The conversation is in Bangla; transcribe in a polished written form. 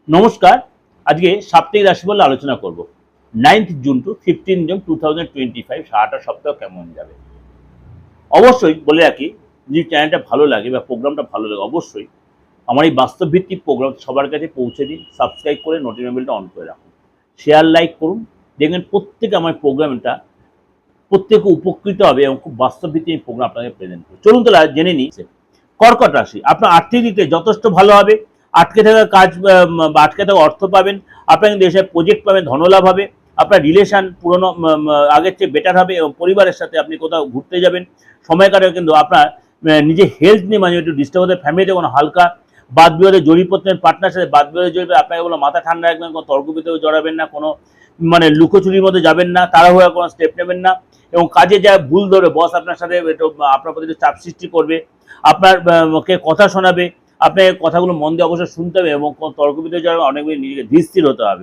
নমস্কার। আজকে সাপ্তাহিক রাশিফল আলোচনা করব। 9th জুন টু 15 জুন 2025 সারাটা সপ্তাহ কেমন যাবে। অবশ্যই বলে রাখি, যদি চ্যানেলটা ভালো লাগে বা প্রোগ্রামটা ভালো লাগে, অবশ্যই আমার এই বাস্তব ভিত্তিক প্রোগ্রাম সবার কাছে পৌঁছে দিন। সাবস্ক্রাইব করে নোটিফিকেশন বেলটা অন করে রাখুন। শেয়ার লাইক করুন। দেখবেন প্রত্যেকে আমার প্রোগ্রামটা প্রত্যেকে উপকৃত হবে এবং খুব বাস্তব ভিত্তিক এই প্রোগ্রাম আপনাদের প্রেজেন্ট করব। চলুন তাহলে জেনে নিই। কর্কট রাশি, আপনার আর্থিক দিকে যথেষ্ট ভালো হবে। আটকে থাকা কাজ বা আটকে থাকা অর্থ পাবেন। আপনার কিন্তু দেশে প্রজেক্ট পাবেন, ধনলাভ হবে। আপনার রিলেশন পুরনো আগের চেয়ে বেটার হবে এবং পরিবারের সাথে আপনি কোথাও ঘুরতে যাবেন। সময় কাটাবে, কিন্তু আপনার নিজের হেলথ নিয়ে মাঝে একটু ডিস্টার্ব হতে, ফ্যামিলিতে কোনো হালকা বাদ বিবাদে জড়িয়ে পড়তেন, পার্টনার সাথে বাদ বিবাদে জড়িয়ে আপনাকে বলো মাথা ঠান্ডা রাখবেন, কোনো তর্কবিতেও জড়াবেন না, কোনো লুকোচুরির মধ্যে যাবেন না, তাড়াহুড়া কোনো স্টেপ নেবেন না। এবং কাজে যা ভুল ধরবে, বস আপনার সাথে একটু আপনার প্রতি চাপ সৃষ্টি করবে, আপনার কে কথা শোনাবে, আপনার কথাগুলো মন দিয়ে অবশ্যই শুনতে হবে এবং তর্ক বিতর্কে অনেক নিজেকে ধীর স্থির হতে হবে।